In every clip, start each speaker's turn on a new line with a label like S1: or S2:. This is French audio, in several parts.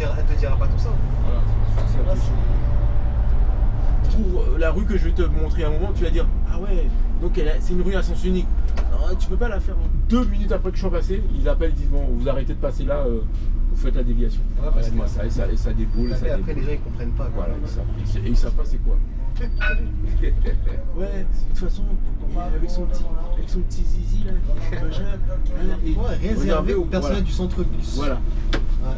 S1: te dira pas tout ça.
S2: Voilà, c'est
S1: Là,
S2: impossible. Pour la rue que je vais te montrer à un moment, tu vas dire ah ouais, donc c'est une rue à sens unique. Non, tu peux pas la faire en 2 minutes après que je sois passé. Ils appellent, ils disent bon, vous arrêtez de passer là, vous faites la déviation.
S1: Ouais, parce
S2: Moi, ça déboule, ça
S1: après,
S2: déboule.
S1: les gens ils comprennent pas.
S2: Voilà, ils savent pas c'est quoi. Ouais, de toute façon, avec son petit zizi là, machin, et
S1: Ouais, réservé
S2: regardez,
S1: aux personnes
S2: voilà.
S1: du centre-bus.
S2: Voilà.
S1: Ouais.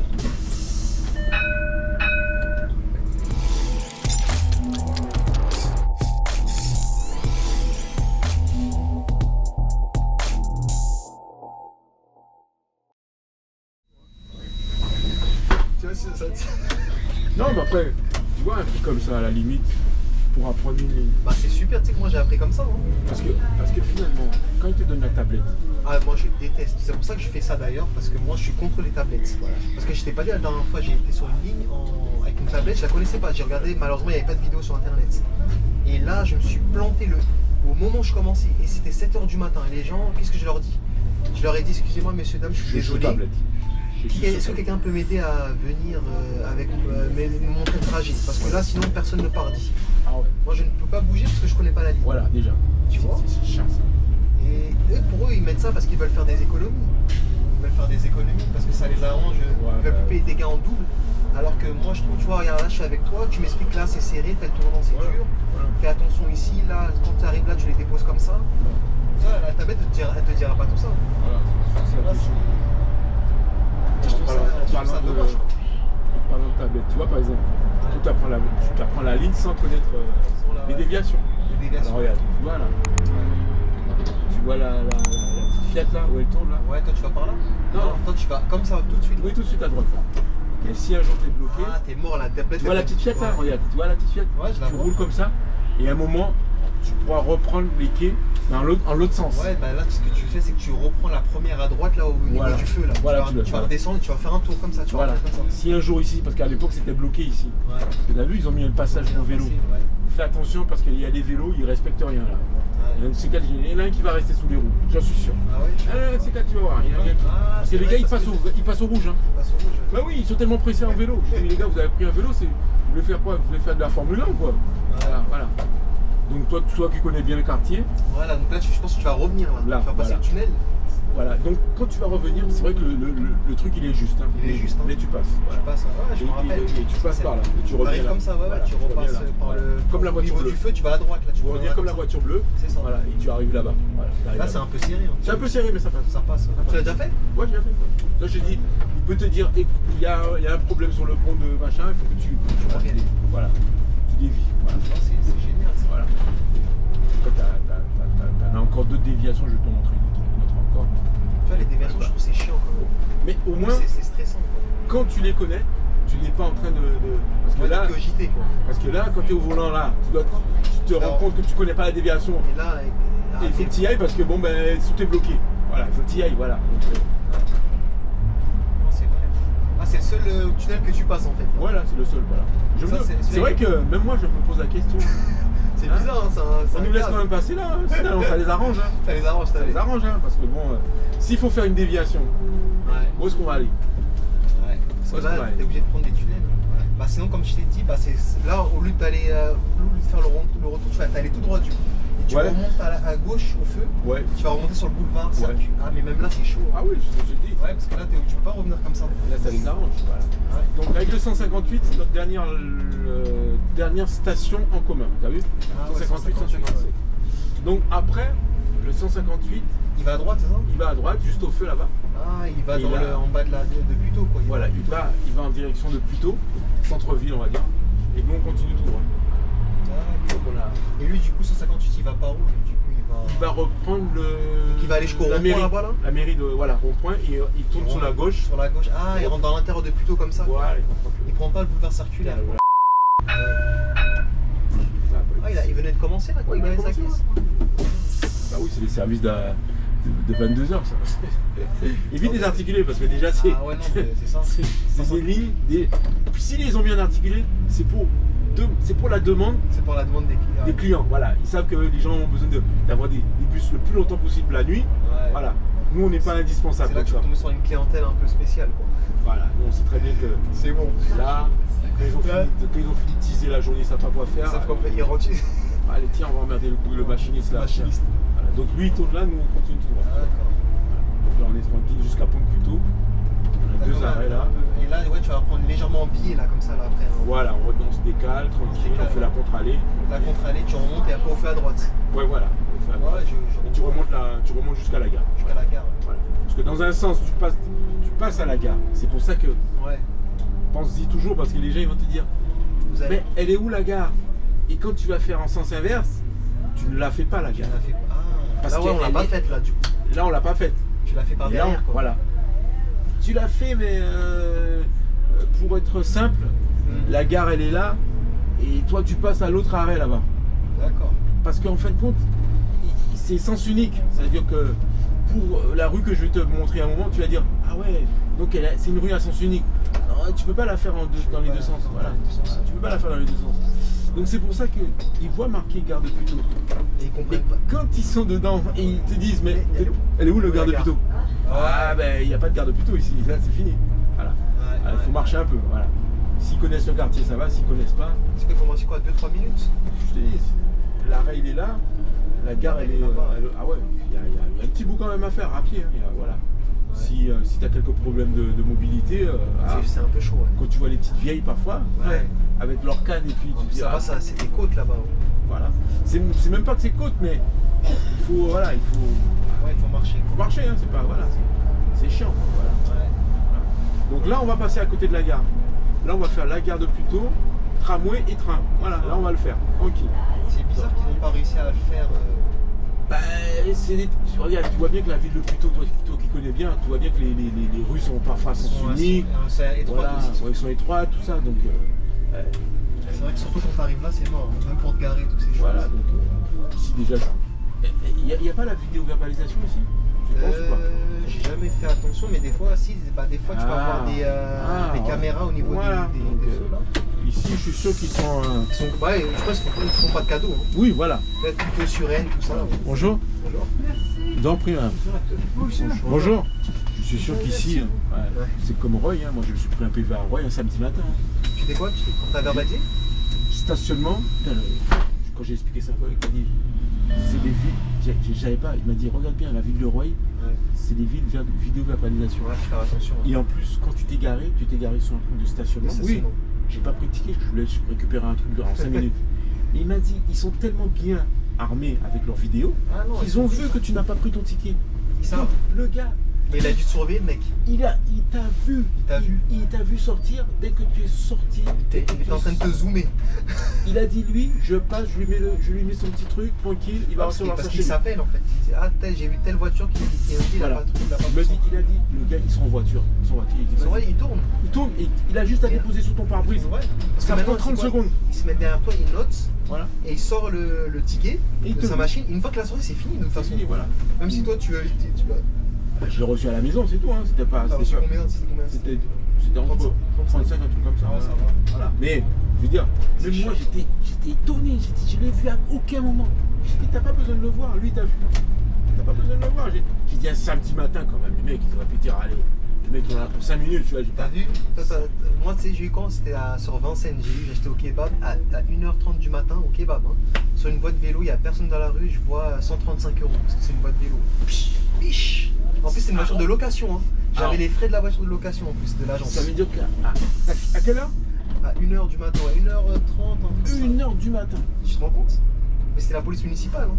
S1: Tu vois, ça.
S2: Non, mais après, tu vois, un truc comme ça, à la limite, pour apprendre une ligne.
S1: Bah, c'est super, tu sais que moi j'ai appris comme ça. Hein.
S2: Parce que finalement, quand ils te donnent la tablette,
S1: Ah, moi je déteste. C'est pour ça que je fais ça d'ailleurs, parce que moi je suis contre les tablettes. Voilà. Parce que je t'ai pas dit la dernière fois, j'ai été sur une ligne avec une tablette, je la connaissais pas. J'ai regardé, malheureusement il n'y avait pas de vidéo sur internet. Et là je me suis planté au moment où je commençais. Et c'était 7 h du matin. Et les gens, qu'est-ce que je leur dis? Je leur ai dit, excusez-moi messieurs, dames, je suis désolé.
S2: tablette.
S1: Est-ce que quelqu'un peut m'aider à venir me montrer le trajet? Parce que là sinon personne ne part d'ici.
S2: Ah ouais.
S1: Moi je ne peux pas bouger parce que je connais pas la ligne.
S2: Voilà, déjà.
S1: Tu vois?
S2: C'est chiant ça.
S1: Et eux, pour eux, ils mettent ça parce qu'ils veulent faire des économies. Ils veulent faire des économies parce que ça les arrange. Ils veulent plus payer des gains en double. Alors que moi, je trouve, tu vois, regarde, là, je suis avec toi, tu m'expliques là, c'est serré, tel tournant, c'est dur.
S2: Voilà.
S1: Fais attention ici, là, quand tu arrives là, tu les déposes comme ça. Ça, la tablette, elle te dira pas tout ça.
S2: Voilà, c'est
S1: Là,
S2: impossible.
S1: je trouve ça dommage.
S2: En parlant de tablette, tu vois par exemple, tu apprends la ligne sans connaître les déviations.
S1: Les déviations.
S2: Alors regarde, voilà. Tu vois la petite Fiat là, où elle tourne là?
S1: Ouais, toi tu vas par là?
S2: Non.
S1: Toi tu vas comme ça tout de suite.
S2: Oui, tout de suite à droite là. Et si un jour t'es bloqué,
S1: Ah, t'es mort, la tablette.
S2: tu vois la petite Fiat là, regarde, tu vois la petite Fiat?
S1: Ouais, je la
S2: Tu
S1: vois.
S2: roules comme ça, et à un moment, tu pourras reprendre les quais dans l'autre sens.
S1: Ouais, bah là, ce que tu fais, c'est que tu reprends la première à droite, là, au niveau du feu, là.
S2: Voilà,
S1: tu vas redescendre et tu vas faire un tour comme ça, tu vois,
S2: Voilà.
S1: comme ça.
S2: Si un jour ici, parce qu'à l'époque c'était bloqué ici.
S1: Ouais.
S2: Tu as vu, ils ont mis un passage au vélo.
S1: Ouais.
S2: Fais attention parce qu'il y a des vélos, ils respectent rien là. Il y en a un qui va rester sous les roues, j'en suis sûr.
S1: Ah ouais,
S2: C'est quand tu vas voir. Il y en a un qui... Parce que les gars ils passent au rouge. Hein.
S1: passe au rouge.
S2: Bah oui, ils sont tellement pressés en vélo. Je dis, mais les gars, vous avez pris un vélo, vous voulez faire quoi? Vous voulez faire de la Formule 1 ou quoi? Voilà. Donc toi qui connais bien le quartier.
S1: Voilà, donc là je pense que tu vas revenir là. Tu vas passer le tunnel.
S2: Voilà, donc quand tu vas revenir, c'est vrai que le truc il est juste. Hein.
S1: Il est juste. Hein.
S2: Mais tu passes.
S1: Tu passes, ouais, je me rappelle.
S2: Et tu passes par là. Et tu reviens
S1: arrives
S2: là.
S1: comme ça, ouais,
S2: Voilà,
S1: tu repasses par le.
S2: Comme la
S1: au
S2: voiture
S1: niveau
S2: bleue.
S1: du feu, tu vas à droite là.
S2: Tu reviens comme la voiture bleue.
S1: C'est ça.
S2: Voilà, et tu arrives là-bas. Voilà,
S1: Là c'est un peu serré. Hein.
S2: C'est un peu serré, mais ça passe.
S1: Ça passe. Tu l'as déjà fait?
S2: Ouais, j'ai déjà fait. Là, j'ai dit, il peut te dire, il y a un problème sur le pont de machin, il faut que tu reviennes. Voilà, tu dévies. Voilà.
S1: C'est génial. Ça.
S2: Voilà. Quand t'en as encore d'autres déviations, je vais te montrer une autre encore.
S1: Tu vois, les déviations, je trouve c'est chiant quand même.
S2: Mais au moins,
S1: c'est stressant. Quoi.
S2: quand tu les connais, tu n'es pas en train de. Parce que là,
S1: quoi.
S2: Parce que là, quand tu es au volant là, tu te rends compte que tu connais pas la déviation.
S1: Et là,
S2: Et il faut que tu y ailles parce que bon, ben, tout est bloqué. Voilà, il faut que tu y ailles, voilà. Donc,
S1: non, c'est vrai. Ah, c'est le seul tunnel que tu passes en fait.
S2: voilà, c'est le seul, voilà. C'est vrai que même moi, je me pose la question.
S1: C'est bizarre, hein,
S2: On nous laisse quand même passer là, hein. Sinon, ça les arrange. Hein.
S1: Ça les arrange,
S2: Ça les arrange, hein, parce que bon, s'il faut faire une déviation, où est-ce qu'on va aller?
S1: Ouais. Parce que là, t'es obligé de prendre des tunnels. Ouais. Bah sinon, comme je t'ai dit, bah, là, au lieu de faire le retour, tu vas aller tout droit du coup. Et tu remontes à gauche au feu, tu vas remonter sur le boulevard. Ah, mais même là, c'est chaud.
S2: Ah oui, c'est ce que je dis.
S1: Ouais, parce que là, tu peux pas revenir comme ça.
S2: Là, ça les arrange. Voilà. Ouais. Donc, avec le 158, c'est notre dernière station en commun. T'as vu? 158, 157. Donc, après, le 158,
S1: il va à droite, c'est ça?
S2: Il va à droite, juste au feu là-bas.
S1: Ah, il va en bas de Puteaux, quoi.
S2: Voilà, il va en direction de Puteaux, centre-ville, on va dire. Et nous, on continue tout droit.
S1: Et lui, du coup, 158, il va par où? Du coup,
S2: il va reprendre le.
S1: Donc, il va aller jusqu'au rond-point là-bas, là?
S2: La mairie de. Voilà, rond-point, et il tourne sur la gauche.
S1: Sur la gauche. Ah, il rentre dans l'intérieur de Puteaux comme ça.
S2: Voilà,
S1: il prend pas le boulevard circulaire. Ah, il venait de commencer là, quoi. Il avait sa caisse.
S2: Ah oui, c'est les services de 22h, ça. Évite les articulés, parce que déjà, c'est.
S1: Ah ouais, non, c'est ça.
S2: C'est des lignes. S'ils les ont bien articulés, c'est pour la demande.
S1: C'est pour la demande
S2: des clients. Voilà, ils savent que les gens ont besoin d'avoir des bus le plus longtemps possible la nuit.
S1: Ouais.
S2: Voilà. Nous, on n'est pas indispensable.
S1: C'est là que tu vas tomber sur une clientèle un peu spéciale, quoi.
S2: Voilà, nous, on sait très bien que
S1: c'est bon.
S2: Là, quand ils ont fini de teaser la journée, ils ne savent pas quoi faire.
S1: Ça fait ils rentrent.
S2: Allez, tiens, on va emmerder le machiniste là. Voilà. Donc lui, il tourne là, nous, on continue tout droit.
S1: Ah, d'accord.
S2: Donc là, on est tranquille jusqu'à Pont-de-Puteaux. On a 2 arrêts là.
S1: Et là, ouais, tu vas prendre légèrement en biais là, comme ça, là, après. Hein.
S2: Voilà, on se décale, tranquille, on fait la contre-allée.
S1: La contre-allée, tu remontes et après on fait à droite.
S2: Ouais, voilà. On fait à droite. Et tu remontes jusqu'à la gare.
S1: Jusqu'à la gare.
S2: Voilà. Parce que dans un sens, tu passes à la gare. C'est pour ça que.
S1: Ouais.
S2: Pense-y toujours, parce que les gens ils vont te dire mais elle est où la gare? Et quand tu vas faire en sens inverse, tu ne la fais pas la gare.
S1: Parce là, ouais, on l'a pas faite là, du coup.
S2: Là, on l'a pas faite.
S1: Tu l'as fait par derrière, quoi.
S2: Voilà. Tu l'as fait, mais pour être simple, la gare elle est là, et toi tu passes à l'autre arrêt là-bas.
S1: D'accord.
S2: Parce qu'en fin de compte, c'est sens unique. C'est-à-dire que pour la rue que je vais te montrer à un moment, tu vas dire ah ouais, donc c'est une rue à sens unique. Non, tu peux pas la faire dans les deux sens. Voilà. Tu peux pas la faire dans les deux sens. Donc c'est pour ça qu'ils voient marqué gare de Puteaux.
S1: Et
S2: quand ils sont dedans, ils te disent mais elle est où le gare de Puteaux? Ah ben il n'y a pas de gare de Puteaux ici, là c'est fini. Voilà. Il faut marcher un peu. Voilà. S'ils connaissent le quartier, ça va. S'ils connaissent pas.
S1: Est-ce qu'il faut marcher quoi, 2-3 minutes?
S2: Je te dis, l'arrêt il est là, la gare elle est là-bas. Ah ouais, il y a un petit bout quand même à faire à pied. Hein. Voilà. Si tu as quelques problèmes de mobilité,
S1: c'est un peu chaud. Ouais.
S2: Quand tu vois les petites vieilles parfois, avec leur canne et puis tu dis,
S1: ça va, c'est des côtes là-bas.
S2: Voilà. C'est même pas que c'est côtes, mais il faut
S1: Ouais, il faut marcher.
S2: Il faut marcher, hein, c'est pas c'est chiant. Voilà. Donc là, on va passer à côté de la gare. Là, on va faire la gare de Puteaux, tramway et train. Voilà, là, on va le faire tranquille.
S1: C'est bizarre qu'ils n'ont pas réussi à le faire.
S2: Regarde, tu vois bien que la ville de Puteaux, toi qui connais bien, tu vois bien que les rues sont parfois sens uniques.
S1: Voilà,
S2: ils sont étroites, tout ça. Donc,
S1: c'est vrai que surtout quand tu arrives là, c'est mort. Même pour te garer, toutes ces choses.
S2: Voilà, donc ici déjà. Il n'y a pas la vidéo verbalisation ici? Tu penses ou pas?
S1: J'ai jamais fait attention, mais des fois, si, des fois tu vas avoir des caméras au niveau des feux là.
S2: Ici, je suis sûr qu'ils sont.
S1: Ouais, je pense qu'ils ne font pas de cadeaux. Hein.
S2: Oui, voilà.
S1: Peut-être plutôt sur N, tout ça.
S2: Bonjour.
S1: Bonjour.
S2: Je vous en prie, madame. Bonjour. Je suis sûr qu'ici, c'est comme Roy. Hein. Moi, je me suis pris un PV à Roy un samedi matin.
S1: Tu fais quoi? Quand t'as verbalisé?
S2: Stationnement. Quand j'ai expliqué ça à Roy, il m'a dit c'est des villes. J'avais pas. Il m'a dit regarde bien, la ville de Roy, c'est des villes vidéo verbalisation.
S1: Ouais, faut faire attention.
S2: Et en plus, quand tu t'es garé sur un truc de stationnement. Oui. J'ai pas pris de ticket, je voulais récupérer un truc en 5 minutes. Et il m'a dit, ils sont tellement bien armés avec leurs vidéos qu'ils ont vu que tu n'as pas pris ton ticket. Donc, le gars.
S1: Mais il a dû te surveiller, le mec.
S2: Il t'a vu. Il t'a vu sortir dès que tu es sorti.
S1: Il était en train de te zoomer.
S2: Il a dit, lui, je passe, je lui mets son petit truc, tranquille, il va recevoir ça.
S1: Parce qu'il s'appelle en fait. Il dit, ah, j'ai vu telle voiture qui il a pas de truc.
S2: Il a dit, le gars, ils sont en voiture.
S1: Il tourne.
S2: Il tourne et il a juste à déposer sur ton pare-brise. Ça prend 30 secondes.
S1: Il se met derrière toi, il note.
S2: Voilà.
S1: Et il sort le ticket de sa machine. Une fois que la soirée c'est fini de toute façon.
S2: Voilà.
S1: Même si toi tu vas.
S2: Je l'ai reçu à la maison, c'est tout. Hein. C'était pas. C'était entre 35, un truc comme ça.
S1: Ouais, ça va.
S2: Voilà. Mais je veux dire, même moi j'étais étonné. Je l'ai vu à aucun moment. J'ai dit, t'as pas besoin de le voir. Lui, t'as vu. T'as pas besoin de le voir. J'ai dit un samedi matin quand même. Le mec, il aurait pu dire, allez. Le mec, il en a pour 5 minutes. Tu vois.
S1: T'as vu? Moi, tu sais, j'ai eu quand c'était sur Vincennes. J'ai acheté au kebab à 1h30 du matin au kebab. Hein. Sur une boîte vélo, il n'y a personne dans la rue. Je vois 135 € parce que c'est une boîte vélo. Piche. En plus, c'est une voiture de location. Hein. J'avais les frais de la voiture de location en plus de l'agence.
S2: Ça veut dire à quelle heure?
S1: À 1h du matin, 1h30.
S2: 1h du matin.
S1: Tu te rends compte? Mais c'était la police municipale. Hein.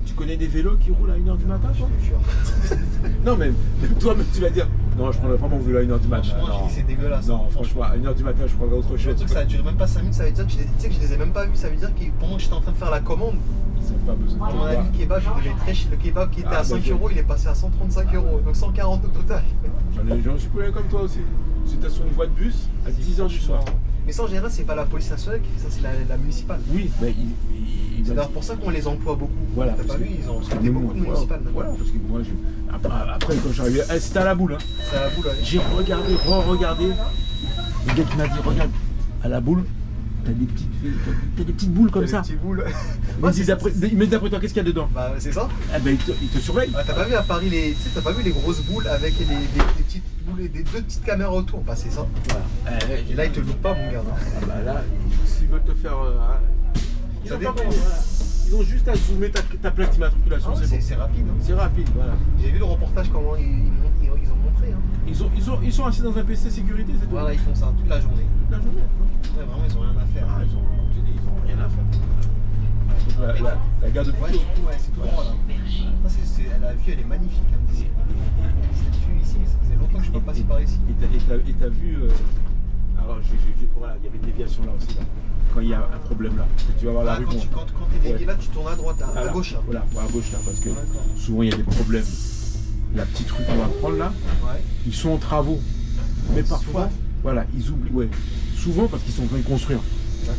S2: Tu connais des vélos qui roulent à 1h du matin, toi?
S1: Je te jure.
S2: Non, mais toi-même, tu vas dire non, je prendrais pas mon vélo à 1h du matin.
S1: Franchement, c'est dégueulasse.
S2: Non, franchement, à 1h du matin, je prendrais autre chose.
S1: Le truc, ça a duré même pas 5 minutes. Ça veut dire que je les ai même pas vus. Ça veut dire que pendant que j'étais en train de faire la commande,
S2: ils n'ont pas besoin de
S1: mon ami le kebab, le kebab qui était à 5 €, il est passé à 135 €. Donc 140 au total.
S2: J'en suis plein comme toi aussi. C'était sur une voie de bus à 10h du soir.
S1: Mais ça, en général, c'est pas la police nationale qui fait ça, c'est la municipale.
S2: Oui, mais
S1: c'est d'ailleurs pour ça qu'on les emploie beaucoup.
S2: Voilà.
S1: T'as pas vu, ils ont recruté beaucoup de municipales.
S2: Voilà, parce que moi, après, quand j'arrivais, c'était à la boule. Hein.
S1: C'est à la boule, ouais.
S2: J'ai regardé, re-regardé. Le gars qui m'a dit, regarde, à la boule, t'as des petites boules comme ça.
S1: Des petits boules.
S2: Ils me disent d'après toi, qu'est-ce qu'il y a dedans?
S1: Bah, c'est ça.
S2: Ah ben, ils te surveillent.
S1: Ah, t'as pas vu à Paris t'as pas vu les grosses boules avec des petites boules et deux petites caméras autour? Bah, c'est ça.
S2: Voilà.
S1: Et là, ils te loupent pas, mon gars.
S2: Ah bah là, s'ils veulent te faire.
S1: Ça
S2: ont
S1: dépend.
S2: pas besoin, voilà. Ils ont juste à zoomer ta plaque d'immatriculation.
S1: Ah ouais,
S2: c'est bon.
S1: c'est rapide. Hein.
S2: C'est rapide, voilà.
S1: J'ai vu le reportage, comment ils ont montré. Hein.
S2: Ils sont assis dans un PC sécurité, c'est tout.
S1: Voilà, ils font ça toute la journée.
S2: Toute la journée.
S1: Ouais, vraiment, ils ont rien à faire.
S2: Ah, ils ont rien à faire. Donc, la gare de
S1: Ouais,
S2: Puteaux.
S1: c'est tout droit là. La vue, elle est magnifique. Hein. Cette vue ici, ça faisait longtemps que je ne suis pas passé par ici.
S2: Et t'as vu. Alors, voilà, il y avait une déviation là aussi. Là. Quand il y a un problème là, tu vas voir la rue.
S1: Quand tu es dévié là, tu tournes à droite, à gauche là.
S2: Voilà, à gauche là, parce que souvent il y a des problèmes. La petite rue qu'on va prendre là, ils sont en travaux. Mais parfois, voilà, ils oublient. Ouais, souvent parce qu'ils sont en train de construire.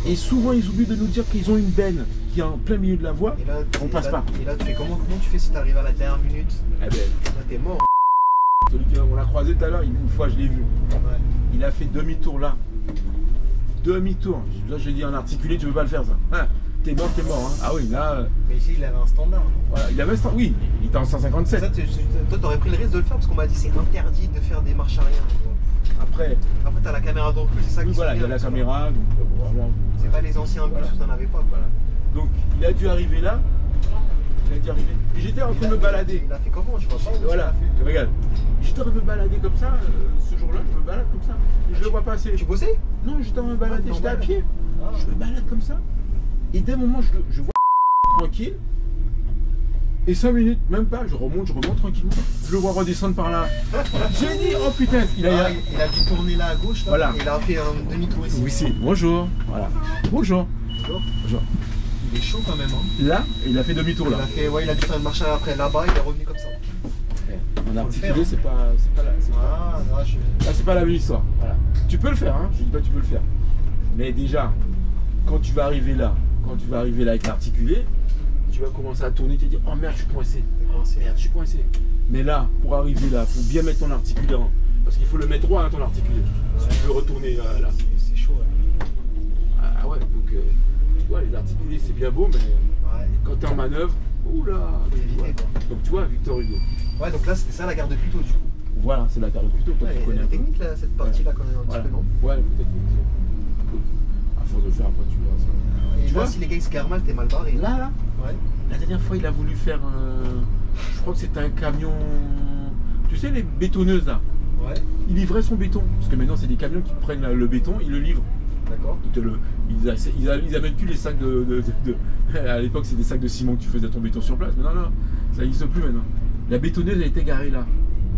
S2: Et souvent ils oublient de nous dire qu'ils ont une benne qui est en plein milieu de la voie. Et là, on passe pas.
S1: Et là, tu fais comment tu fais si tu arrives à la dernière minute?
S2: Eh ben,
S1: là, t'es mort.
S2: Celui qu'on l'a croisé tout à l'heure, une fois je l'ai vu. Ouais. Il a fait demi-tour là. Demi-tour. Là, je lui ai dit en articulé, tu veux pas le faire ça. Hein, t'es mort, hein. Ah oui, là.
S1: Mais ici, il avait un standard.
S2: Voilà, il avait un standard. Oui, il était en 157.
S1: Ça, toi, t'aurais pris le risque de le faire parce qu'on m'a dit c'est interdit de faire des marches arrière.
S2: Après,
S1: t'as la caméra dans le cul, c'est ça qui se
S2: voilà, il y a la caméra, donc vraiment.
S1: C'est pas les anciens bus où t'en avais pas. Voilà.
S2: Donc, il a dû arriver là. Et j'étais en train de me balader.
S1: Il a fait comment? Je vois pas.
S2: Voilà, regarde. J'étais en train de me balader comme ça, ce jour-là, je me balade comme ça. Et je le vois passer.
S1: Tu bossais?
S2: Non, j'étais en train de me balader, j'étais à pied. Je me balade comme ça. Et d'un moment, je vois tranquille. Et 5 minutes, même pas, je remonte tranquillement. Je le vois redescendre par là. J'ai dit, oh putain, il a
S1: dû tourner là à gauche, là,
S2: voilà.
S1: Et il a fait un demi-tour ici.
S2: Oui, si. Bonjour. Voilà. Bonjour.
S1: Il est chaud quand même. Hein.
S2: Là, il a fait demi-tour là.
S1: Il a dû faire une marche après là-bas, il est revenu comme ça.
S2: En articulé, c'est pas la même histoire. Voilà. Tu peux le faire, hein. Je dis pas que tu peux le faire. Mais déjà, quand tu vas arriver là avec l'articulé, tu vas commencer à tourner, tu te dis oh merde, je suis coincé. Merde, je suis coincé. Mais là, pour arriver là, il faut bien mettre ton articulé parce qu'il faut le mettre droit, hein, ton articulé. Si tu veux retourner là.
S1: C'est chaud. Ouais.
S2: Ah ouais, donc tu vois, les articulés c'est bien beau, mais quand tu es en manœuvre, oula. Donc tu vois, Victor Hugo.
S1: Ouais, donc là c'était ça la gare de Puteaux du coup.
S2: Voilà, c'est la gare de Puteaux. Toi, tu connais
S1: la technique là, cette partie là quand même un petit peu, non? Ouais,
S2: peut-être. À force de le faire, après tu verras ça.
S1: Tu vois, si les gars ils se garent mal, t'es mal barré.
S2: Là. Ouais. La dernière fois, il a voulu faire je crois que c'était un camion. Tu sais, les bétonneuses là. Ouais. Il livrait son béton. Parce que maintenant, c'est des camions qui prennent le béton, ils le livrent.
S1: D'accord.
S2: Ils amènent plus les sacs à l'époque, c'est des sacs de ciment que tu faisais ton béton sur place. Mais non, ça n'existe plus maintenant. La bétonneuse a été garée là,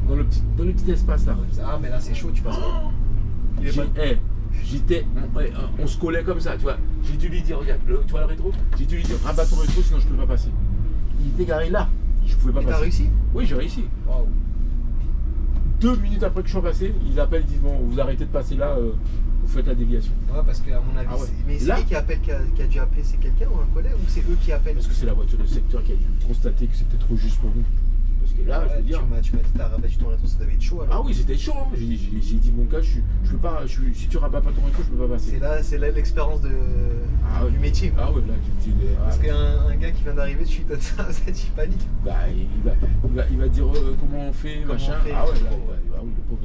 S2: dans le petit espace là.
S1: Ah, mais là, c'est chaud, tu passes.
S2: On se collait comme ça, tu vois. J'ai dû lui dire, regarde, tu vois le rétro? J'ai dû lui dire, rabat ton rétro, sinon je ne peux pas passer. Il était garé là, je pouvais pas passer.
S1: T'as réussi?
S2: Oui, j'ai réussi. Wow. 2 minutes après que je sois passé, ils appellent, ils disent bon, vous arrêtez de passer là, vous faites la déviation.
S1: Ouais, parce qu'à mon avis, mais c'est lui qui appelle, qui a dû appeler, c'est quelqu'un ou un collègue, ou c'est eux qui appellent?
S2: Parce que c'est la voiture de secteur qui a dû constater que c'était trop juste pour nous. Parce que là, je veux dire.
S1: Tu m'as dit, t'as rabattu ton rétro, ça devait être chaud alors.
S2: Ah oui, c'était chaud. Hein. J'ai dit, mon gars, je peux pas, si tu rabats pas ton rétro, je peux pas passer.
S1: C'est là l'expérience du métier.
S2: Ah ouais, là, tu me dis.
S1: Parce qu'un gars qui vient d'arriver, tu lui donnes ça, tu paniques.
S2: Bah, il va dire comment on fait, machin. Ah ouais, là, oui, le pauvre.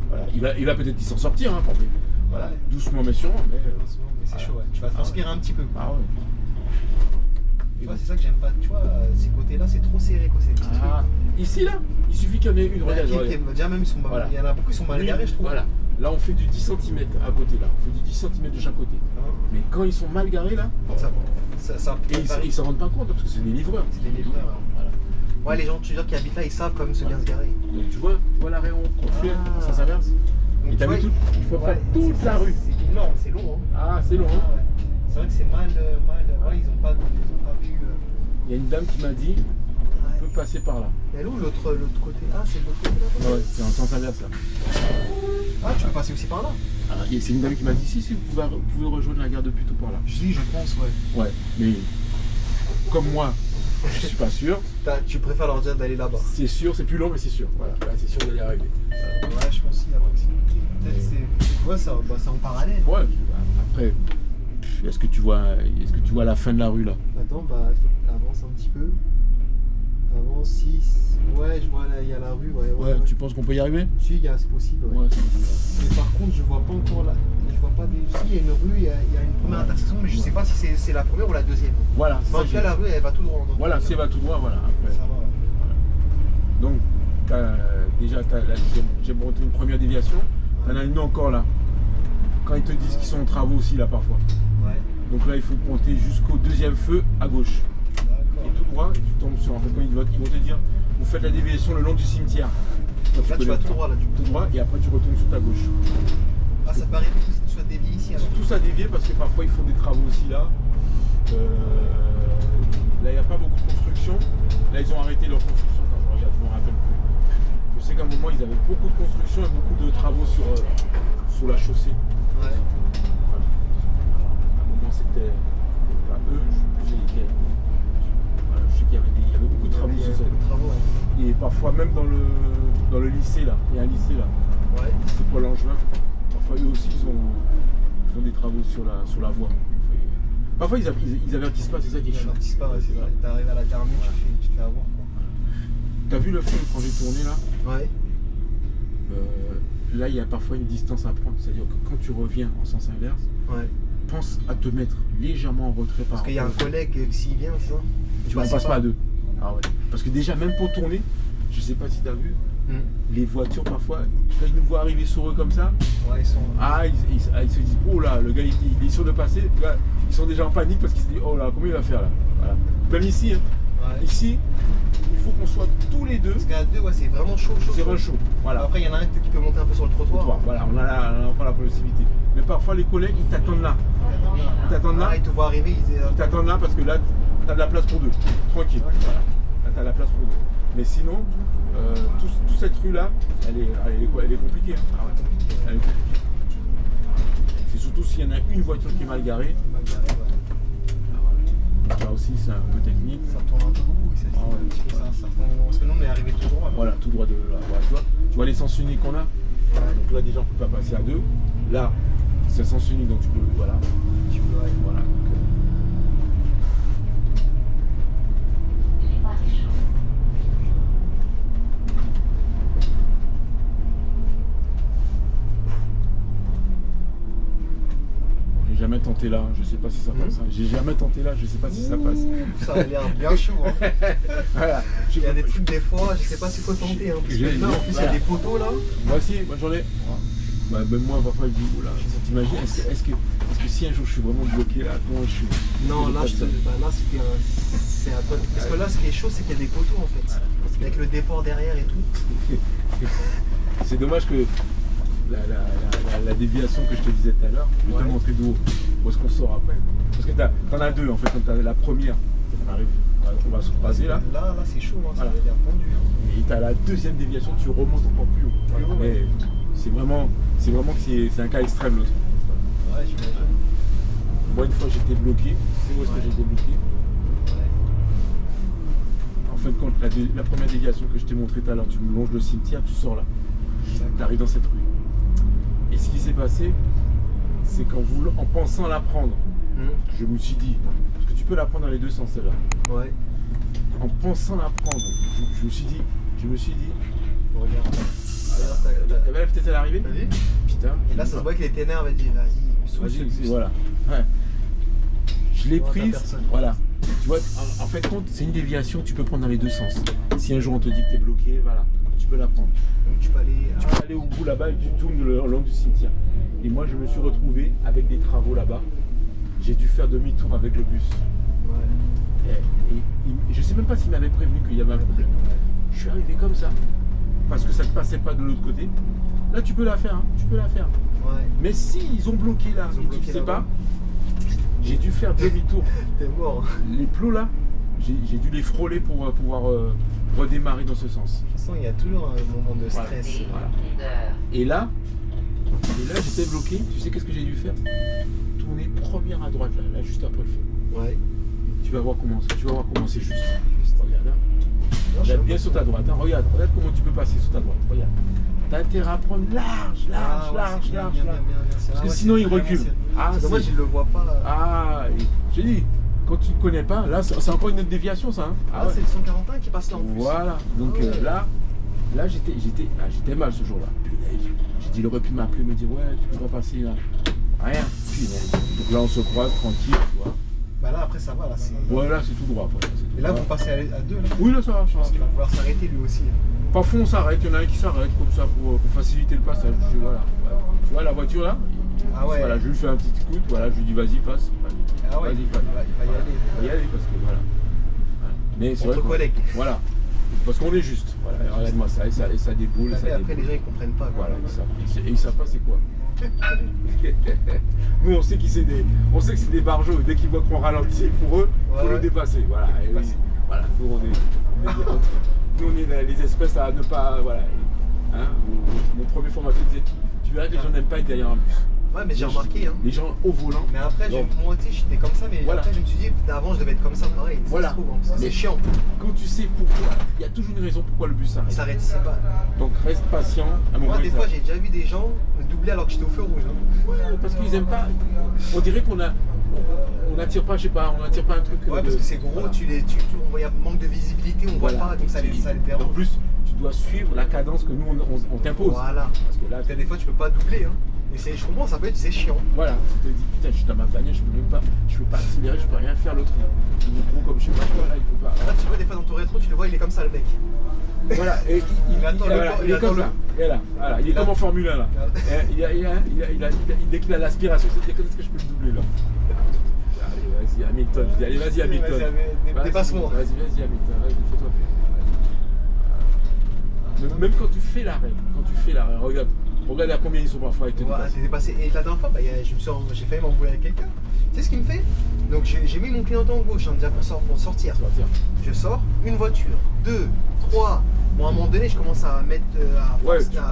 S2: Voilà. Il va peut-être s'en sortir, hein, voilà. Doucement, mais sûrement. Mais
S1: c'est chaud, ouais. Tu vas transpirer un petit peu.
S2: Ah ouais.
S1: Tu vois, c'est ça que j'aime pas. Tu vois, ces côtés-là, c'est trop serré, quoi. Ces petits trucs.
S2: Ici, là, il suffit qu'il y en ait une. Regarde.
S1: Déjà, même, il y en a beaucoup qui sont mal garés, je trouve.
S2: Voilà. Là, on fait du 10 cm à côté, là. On fait du 10 cm de chaque côté. Mais quand ils sont mal garés, là, ils s'en rendent pas compte, parce que c'est des livreurs.
S1: C'est des livreurs, voilà. Ouais, les gens, tu veux dire, qui habitent là, ils savent quand même se bien se garer.
S2: Donc, tu vois l'arrêt qu'on fait, ça s'inverse. Et t'as vu tout? Il faut faire toute la rue.
S1: C'est long, hein.
S2: Ah, c'est long, hein.
S1: C'est vrai que c'est mal. Ouais, ils ont pas pu.
S2: Il y a une dame qui m'a dit, on peut passer par là.
S1: Et où l'autre côté? Ah, c'est l'autre côté là?
S2: Ouais, c'est en sens inverse là.
S1: Ah, tu peux passer aussi par là?
S2: C'est une dame qui m'a dit, si vous pouvez rejoindre la gare de Puteaux par là.
S1: Je pense, ouais.
S2: Ouais, mais comme moi, je suis pas sûr.
S1: Tu préfères leur dire d'aller là-bas?
S2: C'est sûr, c'est plus long, mais c'est sûr. Voilà, c'est sûr d'aller arriver.
S1: Ouais, je pense aussi. Peut-être c'est. Tu vois, ça en parallèle.
S2: Ouais, après. Est-ce que tu vois la fin de la rue là?
S1: Attends, bah il faut avance un petit peu. Avance 6. Ouais, je vois là, il y a la rue. Ouais.
S2: Tu penses qu'on peut y arriver?
S1: Si, c'est possible. Ouais.
S2: Ouais, c'est possible.
S1: Mais par contre, je vois pas encore là. Je vois pas des. Si, il y a une rue, il y a une première intersection, mais je sais pas si c'est la première ou la deuxième.
S2: Voilà, c'est
S1: En
S2: ça.
S1: tout cas, la rue, elle va tout droit.
S2: Voilà, si elle va tout droit, voilà. Après.
S1: Ça va.
S2: Donc, j'ai monté une première déviation. T'en as une encore là. Quand ils te disent qu'ils sont en travaux aussi là parfois.
S1: Ouais.
S2: Donc là, il faut compter jusqu'au deuxième feu à gauche.
S1: D'accord.
S2: Et tout droit, et tu tombes sur. En fait, quand ils vont te dire, vous faites la déviation le long du cimetière.
S1: Donc là, tu vas tout droit là, du coup.
S2: Tout droit, et après tu retournes sur ta gauche.
S1: Ah, ça paraît beaucoup si tu sois dévié ici alors.
S2: Tout ça dévié parce que parfois ils font des travaux aussi là. Là, il n'y a pas beaucoup de construction. Là, ils ont arrêté leur construction. Quand je regarde, je me rappelle plus. Je sais qu'à un moment, ils avaient beaucoup de construction et beaucoup de travaux sur la chaussée.
S1: Ouais.
S2: Voilà. À un moment, c'était pas eux, je sais lesquels. Voilà, je sais qu'il y avait beaucoup de travaux
S1: Il y a
S2: sur ça.
S1: beaucoup de travaux, ouais.
S2: Et parfois, même dans le lycée, là, il y a un lycée là,
S1: Ouais.
S2: c'est Paul Langevin. Parfois, eux aussi, ils ont des travaux sur la voie. Parfois, ils avertissent pas, c'est ça qui est
S1: Ils
S2: chiant.
S1: n'avertissent pas, ouais, c'est vrai. T'arrives à la terminale, tu te fais avoir.
S2: T'as vu le film quand j'ai tourné là?
S1: Ouais.
S2: Là, il y a parfois une distance à prendre. C'est-à-dire que quand tu reviens en sens inverse,
S1: Ouais.
S2: pense à te mettre légèrement en retrait par
S1: Parce qu'il y a un collègue qui vient, c'est ça?
S2: Tu n'en passes pas à deux. Ah ouais. Parce que déjà, même pour tourner, je sais pas si tu as vu, les voitures parfois, quand ils nous voient arriver sur eux comme ça,
S1: Ouais, ils sont.
S2: ils se disent, oh là, le gars il est sûr de passer. Là, ils sont déjà en panique parce qu'ils se disent, oh là, comment il va faire là? Voilà. Comme ici, hein.
S1: Ouais.
S2: Ici, il faut qu'on soit tous les deux.
S1: Parce qu'à deux, ouais, c'est vraiment chaud.
S2: C'est vraiment chaud. Voilà.
S1: Après, il y en a un qui peut monter un peu sur le trottoir.
S2: Voilà, on a encore la possibilité. Mais parfois, les collègues, ils t'attendent là. Ils t'attendent là.
S1: Ah, ils te voient arriver,
S2: Ils t'attendent là parce que là, tu as de la place pour deux. Tranquille.
S1: Ouais.
S2: Voilà. Là, tu as la place pour deux. Mais sinon, toute cette rue-là, elle est compliquée. Hein. Ah ouais. Elle est compliquée. C'est surtout s'il y en a une voiture qui est mal garée. Ah, voilà. Donc là aussi, c'est un peu technique.
S1: Ça tourne un peu beaucoup, ça.
S2: Ah ouais.
S1: Un petit peu ça, parce que nous, on est arrivé tout droit.
S2: Voilà, tout droit de là. Voilà, tu vois les sens uniques qu'on a. Donc là, déjà, on ne peut pas passer à deux. Là, c'est un sens unique, donc tu peux. Voilà.
S1: Tu peux, ouais.
S2: Voilà. J'ai jamais tenté là, je sais pas si ça passe. Hein. J'ai jamais tenté là, je sais pas si ça passe.
S1: Ça a l'air bien chaud. Hein.
S2: Voilà.
S1: Il y a des trucs des fois, je sais pas s'il faut tenter. Hein, parce que là, en plus, il y a des poteaux là.
S2: Moi aussi, bonne journée. Bah, même moi, parfois, je dis, oula, t'imagines, est-ce que si un jour je suis vraiment bloqué là, comment je suis.
S1: Non, là, là c'est à toi. Parce que là, ce qui est chaud, c'est qu'il y a des poteaux en fait. Avec le déport derrière et tout.
S2: C'est dommage que la déviation que je te disais tout à l'heure, je vais te montrer d'où est-ce qu'on sort après. Parce que t'en as deux en fait, quand t'as la première, on arrive, on va se croiser là.
S1: Là, c'est chaud, hein, ça va l'air tendu. Hein.
S2: Et t'as la deuxième déviation, tu remontes encore plus haut. Mais c'est vraiment que c'est un cas extrême l'autre.
S1: Ouais, j'imagine.
S2: Moi une fois j'étais bloqué, c'est où est-ce que j'étais bloqué? En fait, quand la première déviation que je t'ai montré tout à l'heure, tu me longes le cimetière, tu sors là. Tu arrives dans cette rue. Et ce qui s'est passé, c'est en pensant la prendre, je me suis dit, parce que tu peux la prendre dans les deux sens celle-là.
S1: Ouais.
S2: En pensant la prendre, je me suis dit,
S1: regarde.
S2: T'as vu la vitesse à l'arrivée?
S1: T'as vu?
S2: Putain.
S1: Et là, ça se voit qu'il est énervé, elle dit, vas-y,
S2: voilà. Ouais. Je l'ai
S1: Oh,
S2: prise, voilà. Tu vois, en fait, c'est une déviation que tu peux prendre dans les deux sens. Si un jour on te dit que tu es bloqué, voilà, tu peux la prendre.
S1: Donc tu peux
S2: aller au bout là-bas et tu tournes le long du cimetière. Et moi, je me suis retrouvé avec des travaux là-bas. J'ai dû faire demi-tour avec le bus.
S1: Ouais.
S2: Et je sais même pas s'il m'avait prévenu qu'il y avait un problème. Je suis arrivé comme ça, parce que ça ne passait pas de l'autre côté. Là, tu peux la faire, hein, tu peux la faire.
S1: Ouais.
S2: Mais si ils ont bloqué là, et tu sais pas, j'ai dû faire demi-tour.
S1: T'es mort.
S2: Les plots là, j'ai dû les frôler pour pouvoir redémarrer dans ce sens.
S1: De toute façon, il y a toujours un moment de stress.
S2: Voilà. Et là j'étais bloqué. Tu sais qu'est-ce que j'ai dû faire? Tourner première à droite là, juste après le feu.
S1: Ouais.
S2: Tu vas voir comment c'est juste. Regarde, hein. Regarde bien sur ta droite. Hein. Regarde comment tu peux passer sur ta droite. Regarde. t'as intérêt à prendre large. Parce que sinon, il recule. Ah,
S1: moi, je le vois pas.
S2: Ah, j'ai dit, quand tu ne connais pas, là, c'est encore une autre déviation, ça. Hein.
S1: Ah, c'est le 141 qui passe là en plus.
S2: Voilà, donc là, j'étais mal ce jour-là. J'ai dit, il aurait pu m'appeler, me dire, ouais, tu peux pas passer là. Rien. Puis, donc là, on se croise tranquille, tu vois.
S1: Bah là, après, ça va, là, c'est...
S2: Ouais, là, c'est tout droit.
S1: Et là, vous passez à 2, là?
S2: Oui, là, ça va.
S1: Parce qu'il va vouloir s'arrêter, lui aussi.
S2: Pas fond, on s'arrête, il y en a un qui s'arrête comme ça pour faciliter le passage. Je dis, voilà. Tu vois la voiture là?
S1: Ah ouais.
S2: Voilà, je lui fais un petit coup, voilà, je lui dis, vas-y, passe.
S1: Ah ouais,
S2: vas-y,
S1: il va y aller.
S2: Il va y aller parce que voilà. Mais c'est vrai.
S1: Entre collègues.
S2: Voilà. Parce qu'on est juste. Voilà, regarde-moi ça, et ça déboule. Et ça
S1: après, les gens, ils comprennent pas.
S2: Voilà, ils savent pas c'est quoi. Nous on sait que c'est des barjots, dès qu'ils voient qu'on ralentit, pour eux, il faut le dépasser. Voilà, et oui, voilà. Nous on est les espèces à ne pas. Voilà. Hein, mon premier formateur disait tu verras que les gens n'aiment pas être derrière un bus.
S1: Ouais, mais j'ai remarqué. Hein.
S2: Les gens au volant.
S1: Mais après, moi aussi, j'étais comme ça, mais
S2: voilà.
S1: après, je me suis dit, avant, je devais être comme ça, pareil.
S2: Voilà.
S1: Ça se trouve, hein, c'est chiant.
S2: Quand tu sais pourquoi, il y a toujours une raison pourquoi le bus s'arrête.
S1: Il s'arrête, il sait pas.
S2: Donc reste patient.
S1: Moi, des fois, j'ai déjà vu des gens me doubler alors que j'étais au feu rouge. Hein.
S2: Ouais, parce qu'ils aiment pas. On dirait qu'on n'attire pas, je sais pas, on n'attire pas un truc.
S1: Ouais, parce que c'est gros, voilà. On voit, il y a manque de visibilité, on voit pas, donc ça les dérange.
S2: En plus, tu dois suivre la cadence que nous on t'impose.
S1: Voilà. Parce que là, des fois, tu peux pas doubler. Hein. Et je comprends, ça peut être, c'est chiant.
S2: Voilà, tu te dis, putain, je suis dans ma bagnole, je peux pas accélérer, je peux rien faire l'autre. Il est gros comme je sais pas quoi, là, il peut pas.
S1: Là, tu vois, des fois dans ton rétro, tu le vois, il est comme ça, le mec.
S2: Voilà, et il est comme ça. Et là, voilà, il est comme en Formule 1 là. Dès qu'il a l'aspiration, c'est quand est-ce que je peux le doubler là? Allez, vas-y, Hamilton. Je dis, allez, vas-y, Hamilton.
S1: Dépasse-moi.
S2: Vas-y, Hamilton, vas-y, fais-toi plaisir. Même quand tu fais l'arrêt, regarde à combien ils sont parfois avec tes
S1: dépassé. Et la dernière fois, j'ai failli m'embrouiller avec quelqu'un. Tu sais ce qu'il me fait? Donc j'ai mis mon clignotant gauche déjà pour sortir. Je sors, une voiture, 2, 3. Bon, à un moment donné, je commence à mettre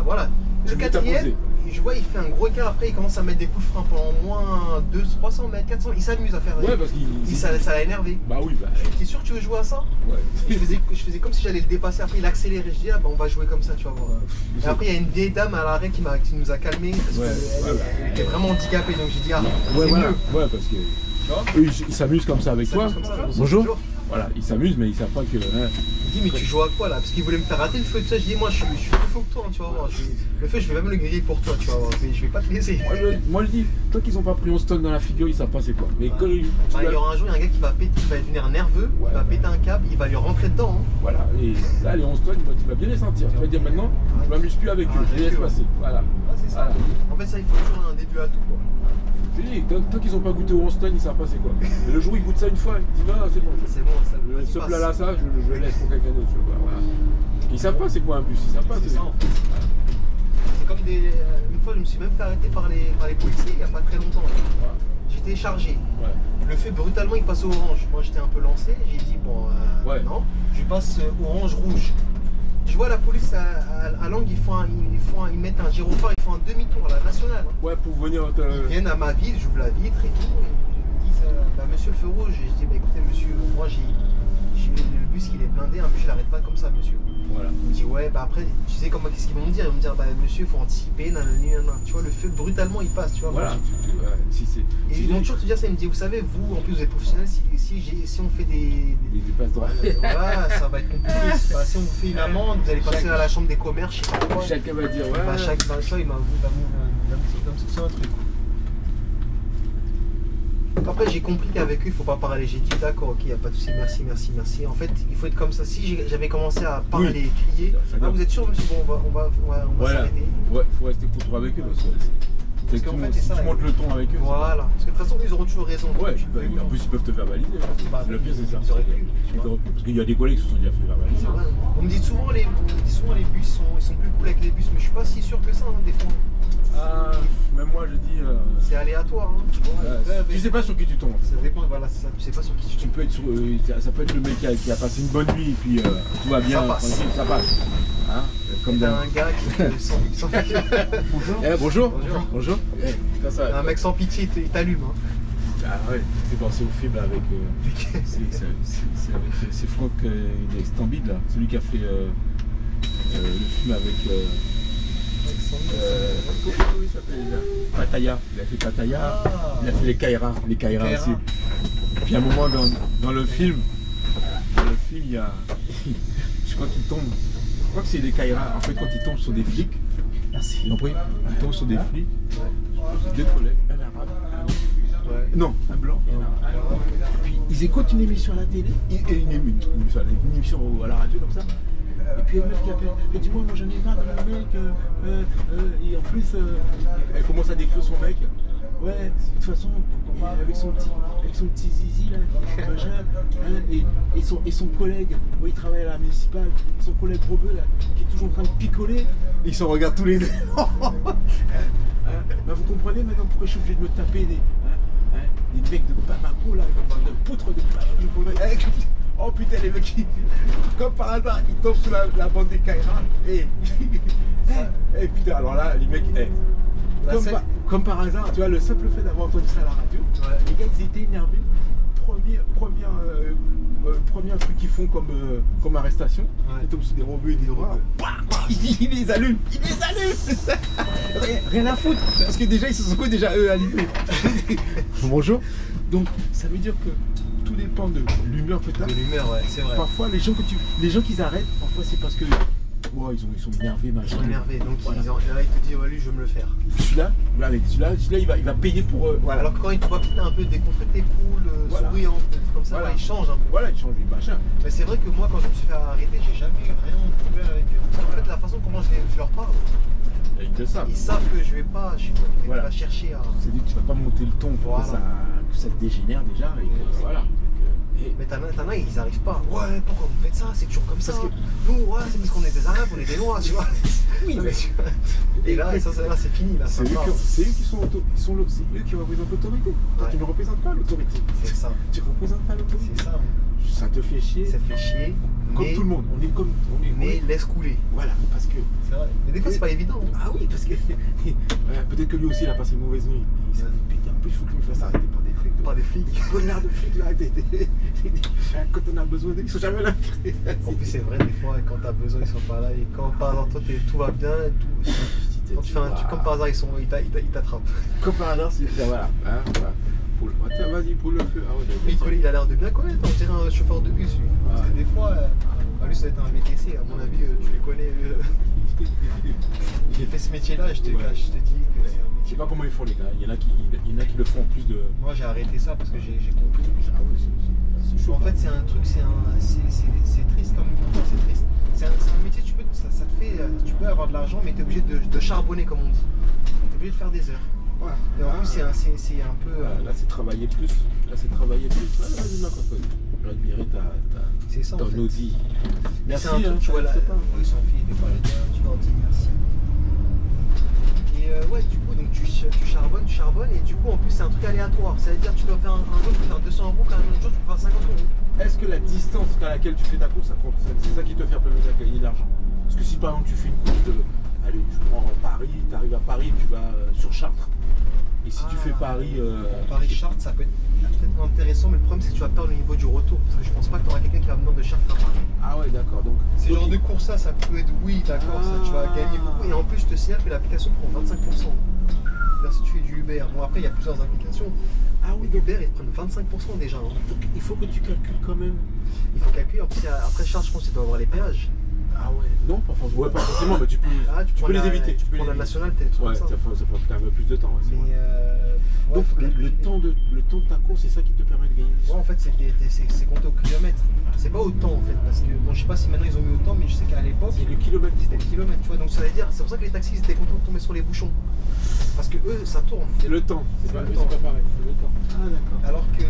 S1: voilà. Le quatrième, je vois, il fait un gros écart. Après, il commence à mettre des coups de frein pendant au moins 300 mètres, 400. Il s'amuse à faire.
S2: Ouais, parce qu'il.
S1: Ça l'a énervé.
S2: Bah oui, bah.
S1: T'es sûr que tu veux jouer à ça?
S2: Ouais.
S1: Je faisais comme si j'allais le dépasser. Après, il accélérait. Je dis, ah bah, on va jouer comme ça, tu vas voir. Et après, il y a une vieille dame à l'arrêt qui nous a calmés. Parce qu'elle était vraiment handicapée. Donc j'ai dit, ah, c'est mieux.
S2: Ouais, parce que. Eux, ils s'amusent comme ça avec toi. Bonjour. Voilà, ils s'amusent, mais ils savent pas que. Hein.
S1: Je dis, mais tu joues à quoi là? Parce qu'ils voulaient me faire rater le feu de ça. Je dis, moi, je suis plus faux que toi, hein, tu vas voir. Le feu, je vais même le griller pour toi, tu vas voir. Je vais pas te laisser.
S2: Moi, je dis, toi qu'ils ont pas pris 11 tonnes dans la figure, ils savent pas c'est quoi. Mais quand
S1: il y aura un jour, il y a un gars qui va devenir nerveux, il va péter un câble, il va lui rentrer dedans. Hein.
S2: Voilà, et là, les 11 tonnes, tu vas bien les sentir. Tu vas dire maintenant, je m'amuse plus avec eux, je les laisse passer. Voilà.
S1: C'est ça. Voilà. En fait, ça, il faut toujours un début à tout, quoi.
S2: Je dis, tant qu'ils n'ont pas goûté au 11 tonnes, ils savent pas c'est quoi. Mais le jour où ils goûtent ça une fois, ils disent non, c'est bon.
S1: C'est bon, ça.
S2: Ce plat-là, ça, je laisse pour quelqu'un d'autre. Voilà. Ils savent pas c'est quoi un bus, ils savent pas.
S1: C'est ça en fait. C'est comme une fois, je me suis même fait arrêter par les policiers il n'y a pas très longtemps. Voilà. J'étais chargé. Ouais. Le fait brutalement, il passe au orange. Moi, j'étais un peu lancé. J'ai dit, bon, non, je passe orange-rouge. Je vois la police à Langres, ils mettent un gyrophare, ils font un demi-tour à la nationale. Hein.
S2: Ouais, pour venir.
S1: Ils viennent à ma ville, j'ouvre la vitre et tout. Ils me disent, bah, monsieur le feu rouge. Et je dis, bah, écoutez, monsieur, moi, le bus, il est blindé, un bus, je l'arrête pas comme ça, monsieur. Voilà. Il me dit, ouais, bah après, tu sais qu'est-ce qu'ils vont me dire? Ils vont me dire, bah, monsieur, il faut anticiper, nanana. Tu vois, le feu, brutalement, il passe, tu vois.
S2: Voilà.
S1: Et ils vont toujours te dire ça, ils me disent, vous savez, vous, en plus, vous êtes professionnel, si on fait des
S2: passes droits.
S1: Voilà, ça va être compliqué. Bah, si on vous fait une amende, vous allez passer à la chambre des commerces, je sais pas quoi.
S2: Chacun va dire, ouais.
S1: Bah, il m'a sorti un truc. Après, j'ai compris qu'avec eux, il faut pas parler. J'ai dit, d'accord, ok, il n'y a pas de souci, merci. En fait, il faut être comme ça. Si j'avais commencé à parler, crier, vous êtes sûr, monsieur, bon, on va s'arrêter.
S2: Ouais, il faut rester courtois avec eux parce que
S1: en fait, c'est ça.
S2: Tu montes le ton avec eux.
S1: Voilà. Parce que de toute façon, ils auront toujours raison.
S2: Ouais, en plus, ils peuvent te verbaliser. Le pire, c'est ça. Ils auraient pu. Parce qu'il y a des collègues qui se sont déjà fait verbaliser.
S1: On me dit souvent, les bus, ils sont plus cool avec les bus, mais je suis pas si sûr que ça, hein, des fois.
S2: Ah, même moi, je dis.
S1: C'est aléatoire. Hein.
S2: Tu sais pas sur qui tu tombes.
S1: Ça dépend, voilà, c'est ça. Tu sais pas sur qui tu tombes.
S2: Peux être ça peut être le mec qui a passé une bonne nuit et puis tout va bien. Ça passe. Hein, comme
S1: un gars qui sans pitié.
S2: Bonjour. Bonjour.
S1: Un mec sans pitié, il t'allume. Hein.
S2: Ah ouais, t'es pensé au film là, avec. C'est Franck Stambide là, celui qui a fait le film avec. Comment il s'appelle déjà? Pattaya. Il a fait Pattaya.
S1: Ah.
S2: Il a fait les Kaira. Les Kaira
S1: Kaira.
S2: aussi. Puis à un moment dans le film, il y a. Je crois qu'il tombe. Je crois que c'est des Kaira. En fait, quand il tombe sur des flics,
S1: Merci.
S2: il tombe sur des flics, deux collègues, un arabe,
S1: Ouais.
S2: non, un blanc et un arabe. Puis ils écoutent une émission à la télé, une émission à la radio comme ça. Et puis une meuf qui appelle, elle dit moi j'en ai marre de mon mec, et en plus elle commence à décrire son mec. Ouais, de toute façon, avec son petit zizi là, machin, hein, et son collègue, ouais, il travaille à la municipale, son collègue rebeu là, qui est toujours en train de picoler, et ils se regardent tous les deux. Bah, vous comprenez maintenant pourquoi je suis obligé de me taper des mecs de Bamako là, comme de poutres de Bamako. Oh putain les mecs, comme par hasard, ils tombent sous la bande des Kaira et putain alors là les mecs, comme par hasard, tu vois, le simple fait d'avoir entendu ça à la radio, les gars ils étaient énervés. Premier truc qu'ils font comme arrestation, ils tombent sous des rebeux et des droits. Ils les allument, rien à foutre, parce que déjà ils se sont quoi déjà eux allumés. Bonjour. Donc ça veut dire que tout dépend de l'humeur que tu as.
S1: De l'humeur, ouais, c'est vrai.
S2: Parfois les gens qu'ils arrêtent, parfois c'est parce que ils sont énervés, machin.
S1: Ils sont énervés, donc
S2: voilà.
S1: là il te dit ouais lui je veux me le faire.
S2: Celui-là il va payer pour voilà.
S1: Alors que quand il te voit que t'es un peu décontracté, cool,
S2: Voilà.
S1: souriant, comme ça,
S2: Voilà.
S1: ouais, il change un peu.
S2: Voilà, il change du machin.
S1: Mais c'est vrai que moi quand je me suis fait arrêter, j'ai jamais eu rien de problème avec eux. Parce qu'en fait la façon comment je leur parle,
S2: Et ils le savent.
S1: ils savent que je vais pas, je sais pas, qu'ils
S2: Voilà.
S1: vont chercher à.
S2: C'est dit que tu vas pas monter le ton pour
S1: Voilà.
S2: que ça te dégénère déjà. Et que, voilà.
S1: Mais t'en as, ils arrivent pas. Ouais, pourquoi vous faites ça? C'est toujours comme ça.
S2: Parce que-
S1: Nous, ouais, c'est parce qu'on est des Arabes, on est des Noirs, tu vois.
S2: Oui, mais
S1: Et là, c'est fini, là, ça
S2: c'est eux,
S1: part.
S2: c'est eux qui représentent l'autorité. Toi,
S1: Ouais.
S2: tu ne représentes pas l'autorité.
S1: C'est ça.
S2: Tu ne représentes pas l'autorité.
S1: C'est ça.
S2: Ça te fait chier.
S1: Ça fait chier.
S2: Comme
S1: mais,
S2: tout le monde.
S1: Mais laisse couler.
S2: Voilà, parce que.
S1: C'est vrai. Mais des fois, c'est pas évident. Hein.
S2: Ah oui, parce que. Peut-être que lui aussi, il a passé une mauvaise nuit. Il s'est dit, putain, en plus, il faut que je me fasse arrêter par des flics.
S1: Par des flics.
S2: Connard de flics là, quand on a besoin d'eux, ils sont jamais là.
S1: En plus, c'est vrai, des fois, quand t'as besoin, ils sont pas là. Et quand par hasard, toi, tout va bien, quand tu fais un truc comme par hasard, ils t'attrapent.
S2: Comme par hasard, c'est. Voilà. Hein, voilà. Tiens, vas-y, pour le feu. Ah ouais,
S1: Mais il a l'air de bien connaître, on dirait un chauffeur de bus, lui. Parce que des fois, lui, ça va être un VTC, à mon avis, tu les connais. J'ai fait ce métier-là, je te dis que c'est un
S2: Je sais
S1: métier.
S2: pas comment ils font les gars, il y en a qui le font en plus de.
S1: Moi, j'ai arrêté ça parce que j'ai compris.
S2: Ah oui, c'est chaud.
S1: En fait, c'est un truc, c'est triste comme c'est triste. C'est un métier, ça te fait, tu peux avoir de l'argent, mais tu es obligé de charbonner, comme on dit. Tu es obligé de faire des heures.
S2: Voilà.
S1: Et en plus, c'est un peu.
S2: Là, c'est travailler plus. Vas-y, ma cocotte. Je vais admirer
S1: C'est ça, en
S2: ton
S1: fait.
S2: Audi.
S1: Mais
S2: Merci,
S1: c'est un truc,
S2: hein,
S1: tu vois,
S2: ça
S1: là,
S2: n'existe pas.
S1: ils s'en fichent, des fois, les gars, tu leur dis merci. Et ouais, du coup, donc tu charbonnes, et du coup, en plus, c'est un truc aléatoire. C'est-à-dire, tu dois faire un jour, tu peux faire 200 euros, quand un autre jour, tu peux faire 50 euros.
S2: Est-ce que la distance à laquelle tu fais ta course, ça compte? C'est ça qui te fait permettre de gagner de l'argent. Parce que si par exemple tu fais une course de. Allez, je prends Paris, tu arrives à Paris, tu vas sur Chartres. Et si tu fais Paris.
S1: Paris-Chartres, ça peut être peut-être intéressant, mais le problème, c'est que tu vas perdre au niveau du retour. Parce que je pense pas que tu auras quelqu'un qui va venir de Chartres à Paris.
S2: Ah ouais, d'accord. Donc,
S1: Ce genre de course là, ça peut être oui, d'accord, ça tu vas gagner beaucoup. Et en plus, je te signale que l'application prend 25%. C'est-à-dire si tu fais du Uber, bon après il y a plusieurs applications.
S2: Ah oui,
S1: Mais
S2: donc,
S1: Uber ils te prennent 25% déjà. Hein.
S2: donc il faut que tu calcules quand même.
S1: Il faut calculer, en plus après charge, je pense que tu dois avoir les péages.
S2: Ah ouais, non, pas forcément. Ouais, pas forcément, mais tu peux, tu
S1: prends
S2: peux les éviter.
S1: Tu
S2: peux
S1: prends
S2: les
S1: la
S2: éviter.
S1: nationale, peut-être des trucs
S2: Ouais,
S1: comme
S2: ça
S1: ça.
S2: prend quand même plus de temps. Ouais, c'est
S1: Mais
S2: vrai. Donc
S1: faut calculer.
S2: le temps de ta course, c'est ça qui te permet de gagner du
S1: Ouais, en fait, c'est compté au kilomètre. C'est pas au temps en fait, parce que bon, je sais pas si maintenant ils ont mis au temps, mais je sais qu'à l'époque,
S2: C'est le kilomètre.
S1: c'était le kilomètre, tu vois. Donc ça veut dire, c'est pour ça que les taxis ils étaient contents de tomber sur les bouchons. Parce que eux, ça tourne.
S2: C'est le temps.
S1: C'est le
S2: eux,
S1: temps.
S2: c'est pas pareil. C'est le temps. Ah d'accord.
S1: Alors que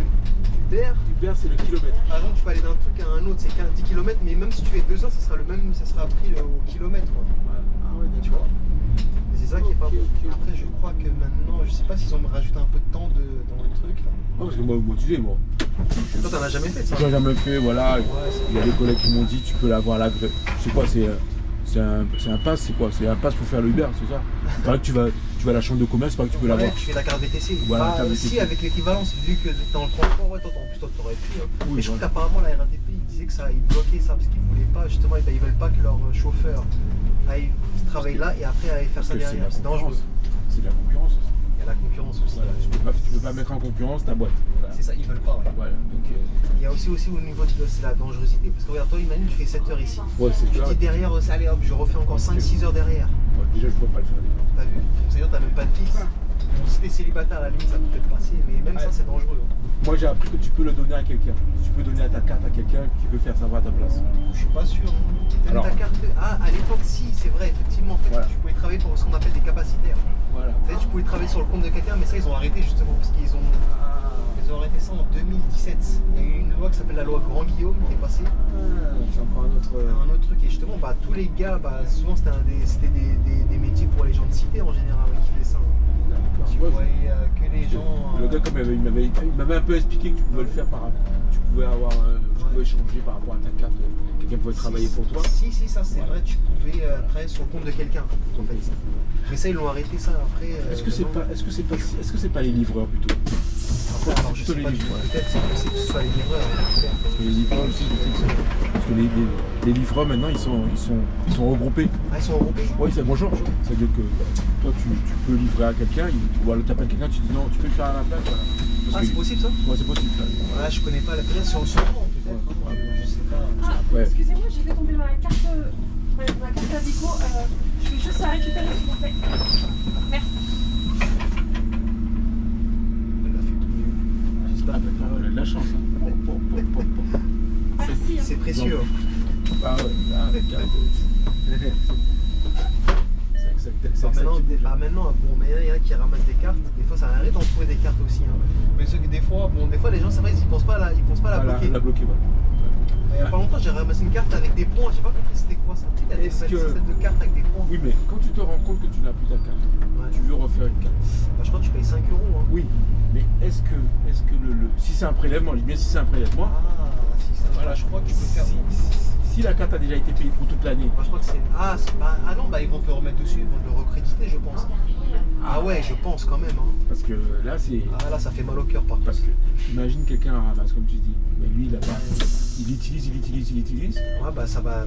S1: Uber,
S2: Uber, c'est le kilomètre.
S1: par exemple, tu peux aller d'un truc à un autre, c'est 10 km, mais même si tu fais 2 heures, ça sera pris au kilomètre. Quoi.
S2: Ah ouais,
S1: Tu vois. Et c'est ça qui est pas
S2: Ok,
S1: bon.
S2: ok.
S1: Après, je crois que maintenant, je sais pas s'ils ont rajouté un peu de temps dans le truc. Là.
S2: Ah, parce que moi, tu sais, moi.
S1: Toi, t'en as jamais fait ça?
S2: J'ai jamais fait, voilà. Il y a des collègues qui m'ont dit, tu peux l'avoir à la grève. Je sais quoi, c'est un pass, c'est quoi? C'est un pass pour faire le Uber, c'est ça? Il paraît que tu vas à la chambre de commerce, il paraît que tu peux l'avoir.
S1: Ouais, tu fais la carte VTC.
S2: Voilà,
S1: Bah,
S2: carte
S1: aussi
S2: VTC.
S1: avec l'équivalence, vu que dans le transport, ouais, toi, en plus, toi, t'aurais pu. Hein.
S2: Oui,
S1: Mais je trouve
S2: voilà.
S1: qu'apparemment, la RATP, ils disaient que ça, ils bloquaient ça parce qu'ils voulaient pas, justement, ils veulent pas que leurs chauffeurs aille travailler là et après aller faire ça
S2: Parce que
S1: derrière. C'est dangereux.
S2: C'est de la concurrence aussi.
S1: Il y a la concurrence aussi.
S2: Voilà, tu peux pas mettre en concurrence ta boîte. Voilà.
S1: C'est ça, ils veulent pas. Ouais.
S2: Voilà, donc,
S1: Il y a aussi au niveau de c'est la dangerosité. Parce que regarde, toi, imagine, tu fais 7 heures ici.
S2: ouais, c'est
S1: Tu
S2: clair.
S1: dis derrière, allez hop, je refais encore 5-6 heures derrière.
S2: Ouais, déjà, je pourrais pas le faire.
S1: T'as vu? Donc, c'est-à-dire que t'as même pas de fixe. Bon, si t'es célibataire, à la limite, ça peut peut-être passer, mais même ça, c'est dangereux.
S2: Moi, j'ai appris que tu peux le donner à quelqu'un. Tu peux donner ta carte à quelqu'un qui peut faire ça à ta place.
S1: Je suis pas sûr. Même
S2: Alors-
S1: ta carte. Ah, à l'époque, si, c'est vrai, effectivement. En fait,
S2: Voilà.
S1: tu pouvais travailler pour ce qu'on appelle des capacitaires.
S2: Voilà.
S1: Tu sais, tu pouvais travailler sur le compte de quelqu'un, mais ça, ils ont arrêté justement, parce qu'ils ont. Ils ont arrêté ça en 2017. Il y a eu une loi qui s'appelle la loi Grand Guillaume qui est passée.
S2: C'est encore un autre.
S1: Un autre truc, et justement, bah, tous les gars, bah, souvent c'était des métiers pour les gens de cité en général qui faisaient ça. Tu
S2: Ouais,
S1: voyais que les gens.
S2: Le gars, comme il m'avait un peu expliqué que tu pouvais le faire tu pouvais avoir, tu pouvais changer par rapport à ta carte. Quelqu'un pouvait travailler pour toi.
S1: Si, ça c'est vrai, tu pouvais travailler sur le compte de quelqu'un en fait. Mais ça, ils l'ont arrêté ça après.
S2: Est-ce que c'est pas les livreurs plutôt?
S1: Après, alors, je sais pas du tout, peut-être c'est possible que ce soit les livreurs.
S2: Parce que les livreurs aussi, je sais que c'est. Parce que les livreurs maintenant, ils sont regroupés.
S1: Ah, ils sont regroupés?
S2: Oui, c'est bonjour. C'est-à-dire que toi, tu peux livrer à quelqu'un, ou alors tu appelles quelqu'un, tu dis non, tu peux le faire à la place. Voilà.
S1: Ah, c'est possible ça?
S2: Ouais, c'est possible. Ça.
S1: Ouais, je connais pas la peut-être sur le second, peut-être.
S2: Ouais.
S1: Je sais pas.
S3: Ah,
S2: Ouais.
S3: excusez-moi, j'ai fait tomber ma carte Azico. Je vais juste la récupérer, s'il vous plaît. Merci.
S1: Elle a fait tout mieux. J'espère.
S2: Ah, bah, elle a de la chance. Hein.
S3: Merci.
S1: C'est précieux. hein.
S2: Ah ouais, là, regarde.
S1: Maintenant, bon, mais il y en a qui ramassent des cartes. Des fois, ça arrive d'en trouver des cartes aussi. Hein. Mais ceux que des fois, les gens, c'est vrai, ils pensent pas à la bloquer.
S2: La bloquer, ouais.
S1: Il y a pas longtemps, j'ai ramassé une carte avec des points. J'ai pas compris c'était quoi ça. Tu sais, il y a des
S2: Est-ce que-
S1: systèmes de cartes avec des points.
S2: Oui, mais quand tu te rends compte que tu n'as plus ta carte,
S1: Ouais.
S2: tu veux refaire une carte.
S1: Bah, je crois que tu payes 5 €. Hein.
S2: Oui, mais est-ce que si c'est un prélèvement, je dis bien si c'est un prélèvement,
S1: Ah, si ça.
S2: voilà,
S1: Je crois que tu peux faire.
S2: si la carte a déjà été payée pour toute l'année,
S1: Moi, je crois que c'est. Ah, non, bah ils vont te le remettre dessus, ils vont te le recréditer, je pense. Ah ouais, je pense quand même. Hein.
S2: parce que là c'est.
S1: Ah là, ça fait mal au cœur par contre.
S2: Parce que imagine quelqu'un ramasse comme tu dis, mais lui il a pas. Il utilise.
S1: Ouais, bah ça va.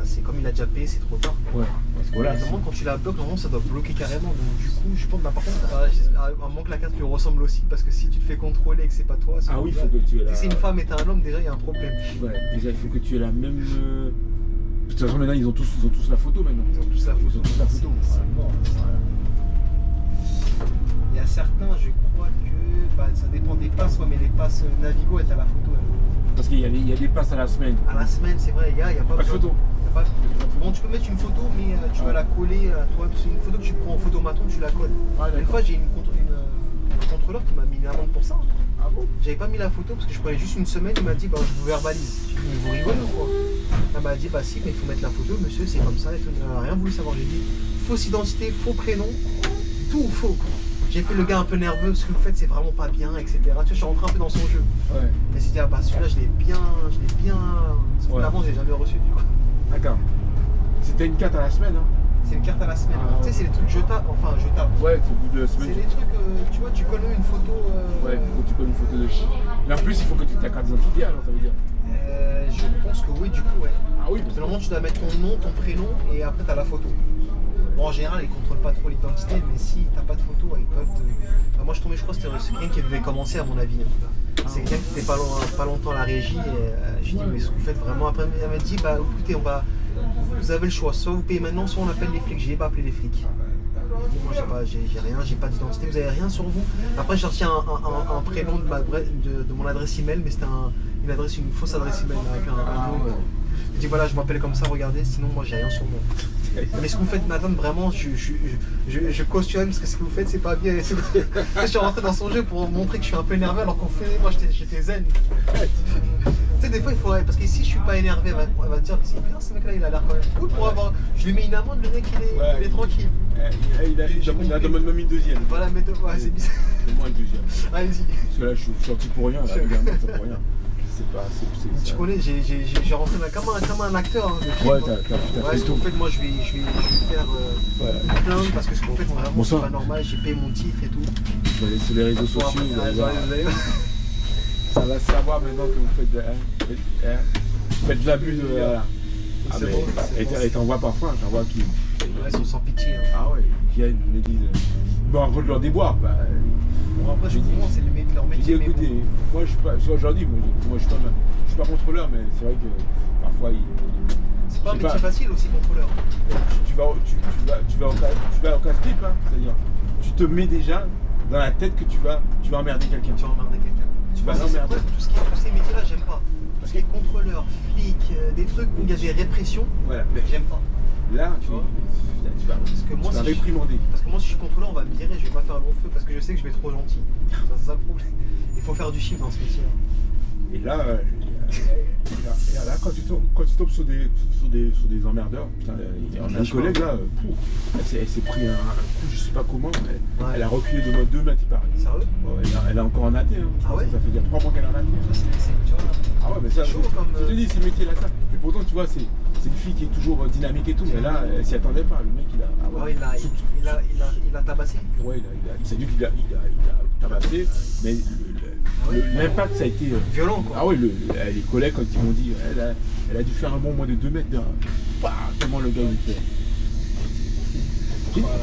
S1: C'est comme il a déjà payé, c'est trop tard.
S2: Ouais, parce que voilà.
S1: Normalement, quand tu la bloques, normalement ça doit bloquer carrément. Donc du coup, je pense. Bah, par contre, à moins que la carte lui ressemble aussi, parce que si tu te fais contrôler et que c'est pas toi, c'est
S2: Ah oui, il faut que tu aies la.
S1: Si c'est une femme et t'es un homme, déjà il y a un problème.
S2: Ouais, déjà il faut que tu aies la même. De toute façon maintenant ils ont tous la photo maintenant.
S1: Ils ont tous la photo.
S2: Ils ont tous la photo.
S1: C'est mort.
S2: Voilà.
S1: Il y a certains, je crois que ça dépend des passes, ouais, mais les passes Navigo, t'as la photo.
S2: Parce qu'il y a des passes à la semaine.
S1: À la semaine, c'est vrai, les gars, il n'y a pas
S2: Pas de
S1: besoin-
S2: photo.
S1: y a pas- Bon, tu peux mettre une photo, mais tu vas la coller à toi. C'est une photo que tu prends en photomaton, tu la colles.
S2: Ah,
S1: Une
S2: d'accord.
S1: fois, j'ai un contrôleur qui m'a mis une amende pour ça.
S2: Ah bon?
S1: J'avais pas mis la photo parce que je prenais juste une semaine. Il m'a dit, bah, je vous verbalise. J'ai dit, mais vous rigolez ou quoi? Elle m'a dit, bah si, mais il faut mettre la photo, monsieur, c'est comme ça. Et tout. Elle n'a rien voulu savoir. J'ai dit, fausse identité, faux prénom, tout faux. J'ai fait le gars un peu nerveux, ce que vous faites, c'est vraiment pas bien, etc. Tu vois, je suis rentré un peu dans son jeu.
S2: Ouais.
S1: Elle s'est dit, ah bah celui-là, je l'ai bien.
S2: Ouais.
S1: L'avant, j'ai jamais reçu du coup.
S2: D'accord. C'était une carte à la semaine, hein?
S1: C'est une carte à la semaine.
S2: Ah,
S1: Tu sais, c'est les trucs jetables. Enfin, jetables.
S2: Ouais, c'est au bout de la
S1: C'est
S2: semaine.
S1: les trucs, tu vois, tu colles une photo.
S2: Ouais, faut que tu colles une photo de. Mais en plus, il faut que tu aies ta carte d'identité, alors ça veut dire.
S1: Je pense que oui, du coup, ouais.
S2: Ah oui, parce
S1: C'est
S2: que.
S1: normalement, tu dois mettre ton nom, ton prénom, et après, tu as la photo. Bon, en général, ils contrôlent pas trop l'identité, mais si t'as pas de photo, ils peuvent te. Enfin, moi, je tombais, je crois que c'est quelqu'un qui devait commencer, à mon avis. C'est quelqu'un qui était pas longtemps à la régie, et j'ai dit, mais ce que vous faites vraiment. Après, elle m'a dit, bah écoutez, vous avez le choix, soit vous payez maintenant, soit on appelle les flics. J'ai pas appelé les flics. Moi, j'ai rien, j'ai pas d'identité, vous avez rien sur vous. Après, j'ai reçu un prénom de mon adresse email, mais c'était une fausse adresse email avec un nom.
S2: ouais.
S1: Je dis voilà, je m'appelle comme ça, regardez, sinon moi j'ai rien sur moi. Mais ce que vous faites, madame, vraiment, je cautionne parce que ce que vous faites, c'est pas bien. Je suis rentré dans son jeu pour montrer que je suis un peu énervé alors qu'en fait, moi j'étais zen. Tu sais, des fois il faudrait, parce que si je suis pas énervé, elle va te dire, mais c'est bien ce mec là, il a l'air quand même cool pour avoir. Je lui mets une amende, le mec il est tranquille.
S2: Il a demandé même une deuxième.
S1: Voilà, mais ouais, c'est bizarre.
S2: C'est moi une deuxième.
S1: Allez-y.
S2: Parce que là, je suis sorti pour rien, là, évidemment, c'est pour rien. C'est pas.
S1: Tu connais, j'ai rentré comme un acteur hein, de film.
S2: Ouais,
S1: hein.
S2: t'as
S1: Ouais,
S2: fait
S1: ce que
S2: tout.
S1: vous faites, moi je vais faire une plainte parce que ce que vous faites vraiment
S2: Bon
S1: c'est
S2: sang.
S1: pas normal, j'ai payé mon titre et tout.
S2: Vous allez sur les réseaux sociaux, vous allez voir.
S1: Vous allez-
S2: Ça va savoir maintenant que vous faites de l'abus de. Voilà. Ah,
S1: C'est
S2: mais,
S1: bon, c'est bon.
S2: et t'en vois parfois, t'en vois qui.
S1: Ils sont sans pitié. Hein.
S2: Ah ouais, ils viennent, ils me disent. Bon, raconte leur déboire. Bah,
S1: Bon, après, je comprends, c'est leur
S2: je dis
S1: métier. Mais
S2: écoutez,
S1: bon.
S2: moi je suis pas. Aujourd'hui, moi je suis pas contrôleur, mais c'est vrai que parfois
S1: C'est pas un
S2: je sais
S1: métier
S2: pas.
S1: facile aussi, contrôleur.
S2: tu vas au casse-pipe, hein, c'est-à-dire tu te mets déjà dans la tête que tu vas emmerder quelqu'un.
S1: Tu vas emmerder quelqu'un.
S2: Tu vas
S1: Moi, c'est
S2: l'emmerder.
S1: vrai que tous ces métiers-là, j'aime pas. Parce qu'il y a contrôleur, flic, des trucs où il y a des répressions,
S2: Voilà, mais
S1: j'aime pas.
S2: là
S1: Tu vois.
S2: tu vas
S1: que moi,
S2: tu vas
S1: si je-
S2: réprimander.
S1: Parce que moi, si je suis contrôleur, on va me virer, je vais pas faire long feu parce que je sais que je vais être trop gentil. C'est ça le problème. Il faut faire du chiffre dans ce métier-là.
S2: Et là, quand tu tombes sur des emmerdeurs, putain, on a un collègue là, elle s'est pris un coup, je sais pas comment, elle a reculé de 2 mètres, il paraît.
S1: Sérieux?
S2: Ouais, elle a encore en athée, hein. Je
S1: Ah
S2: pense
S1: ouais
S2: que ça fait déjà 3 mois qu'elle a en athée.
S1: Tu vois,
S2: Ah ouais, mais ça,
S1: c'est chaud comme,
S2: je te dis, ces métiers-là, ça. Et pourtant, tu vois, c'est une fille qui est toujours dynamique et tout, mais là, elle s'y attendait pas. Le mec, il a. Ah
S1: ouais, il a tabassé.
S2: Ouais, il s'est dit qu'il a tabassé, mais l'impact, ça a été.
S1: Violent, quoi.
S2: Ah ouais, les collègues, quand ils m'ont dit, elle a dû faire un bon moins de 2 mètres. Tellement le gars, il fait.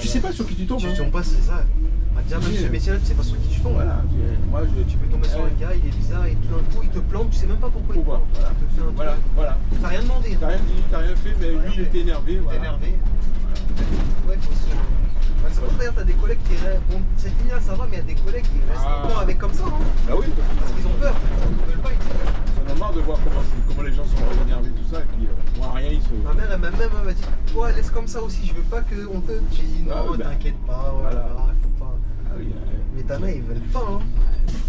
S2: Tu sais pas sur qui tu tombes.
S1: Tu
S2: Hein.
S1: tombes pas, c'est ça. Déjà, même ce métier-là, tu sais pas sur qui tu tombes.
S2: Voilà, moi,
S1: Tu peux tomber sur un gars, il est bizarre et tout d'un coup, il te plante, tu sais même pas pourquoi il te
S2: Pourquoi?
S1: plante. Il te fait un truc.
S2: Voilà.
S1: T'as rien demandé.
S2: T'as rien dit, t'as rien fait, mais lui, il était énervé.
S1: Il est
S2: Voilà.
S1: énervé. Ouais, faut se. Ouais, c'est pour ça que t'as des collègues qui restent. Bon, cette ligne-là, ça va, mais il y a des collègues qui restent encore avec comme ça, hein.
S2: Ah oui,
S1: Parce qu'ils ont peur. Ils veulent pas, ils disent.
S2: on a marre de voir comment les gens sont énervés, tout ça, et puis moi, rien, ils se.
S1: Ma mère, elle m'a dit, toi, laisse comme ça aussi, je veux pas qu'on te. J'ai dit, non,
S2: Ah oui, bah.
S1: t'inquiète pas,
S2: Voilà.
S1: faut pas.
S2: Ah oui,
S1: Mais ta mère, ils veulent pas, hein.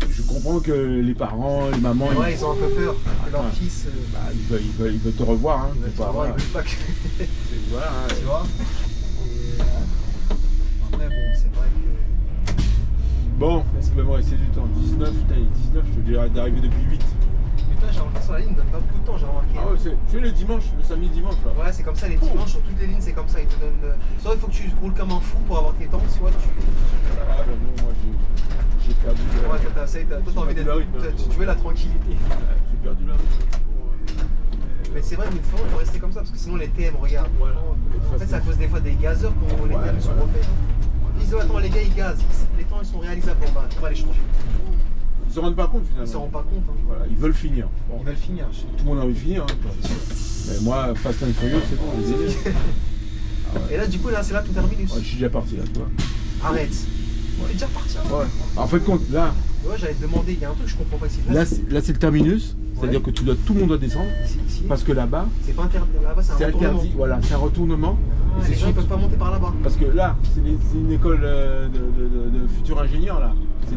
S2: je comprends que les parents, les mamans,
S1: Ouais, ils ont un peu peur que leur fils.
S2: bah, ils veulent te revoir. Hein,
S1: Ils veulent
S2: c'est pas-
S1: savoir, ils
S2: voilà.
S1: veulent pas que.
S2: Voilà, hein.
S1: Tu vois. Et, après, bon, c'est vrai que.
S2: Bon, est-ce qu'il va me rester du temps? 19, putain, il est 19, je devais d'arriver depuis 8.
S1: Putain, j'ai remarqué sur la ligne, donne pas beaucoup de temps, j'ai remarqué.
S2: Ah ouais, c'est le dimanche, le samedi dimanche là.
S1: Ouais, c'est comme ça, les dimanches, sur toutes les lignes, c'est comme ça. Ils te donnent. Soit il faut que tu roules comme un fou pour avoir tes temps, soit tu.
S2: Ah ben non, moi j'ai perdu.
S1: Ouais, toi, t'as envie d'être. Tu veux la tranquillité.
S2: J'ai perdu la route.
S1: Mais c'est vrai, mais une fois, il faut rester comme ça, parce que sinon les TM, regarde.
S2: Voilà.
S1: En fait, c'est à cause des fois des gazeurs quand les TM sont refaits. Ils disent, oh, attends, les gars, ils gazent. Les temps, ils sont réalisables. Bon, bah, on va les changer.
S2: Ils se rendent pas compte finalement.
S1: Ils s'en rendent pas compte. Hein.
S2: Voilà, ils veulent finir. Bon,
S1: Ils veulent finir.
S2: tout le monde a envie de finir. Hein, quoi. Mais moi, Fast and Furious, c'est bon, les aînés. Ah ouais.
S1: Et là, du coup, là, c'est là tout terminus.
S2: Ouais, je suis déjà parti là, tu vois.
S1: Arrête. T'es déjà parti. Hein.
S2: Ouais. En fait, compte, là,
S1: Ouais, j'allais te demander, il y a un truc que je comprends pas ici.
S2: là c'est le terminus. C'est-à-dire que tout le monde doit descendre.
S1: Ici,
S2: Parce que là-bas,
S1: c'est pas interdit. Là-bas, c'est un
S2: c'est
S1: retournement.
S2: interdit. Voilà, c'est un retournement.
S1: Ah,
S2: Et c'est
S1: les gens, ils
S2: surtout-
S1: peuvent pas monter par là-bas.
S2: Parce que là, c'est une école de futurs ingénieurs là. C'est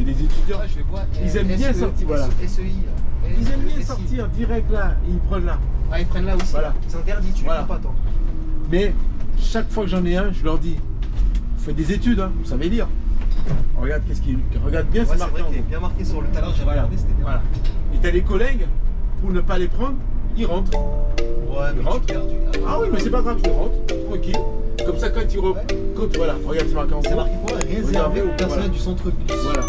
S2: des étudiants.
S1: Ouais, je les vois.
S2: Ils aiment bien sortir, voilà.
S1: SEI. Là.
S2: Ils aiment bien
S1: SEI.
S2: sortir direct là, et ils prennent là.
S1: Ah, ils prennent là aussi.
S2: Voilà.
S1: C'est interdit, tu
S2: Voilà.
S1: les prends pas, toi.
S2: Mais chaque fois que j'en ai un, je leur dis, vous faites des études, hein, vous savez lire. Regarde regarde bien,
S1: Ouais,
S2: c'est
S1: c'est
S2: marqué
S1: vrai
S2: en
S1: que t'es
S2: haut.
S1: bien marqué sur le talent, j'ai
S2: Voilà.
S1: regardé, c'était bien.
S2: Voilà. Et t'as les collègues, pour ne pas les prendre, ils rentrent.
S1: Ouais, mais
S2: rentre.
S1: tu perds du.
S2: Ah oui, mais c'est pas grave, tu rentres, tranquille. Comme ça, quand ils
S1: Ouais.
S2: voilà, regarde, c'est marqué en haut.
S1: C'est marqué quoi? Réservé
S2: Réservé
S1: aux
S2: aux-
S1: personnels
S2: voilà.
S1: du centre-ville.
S2: Voilà.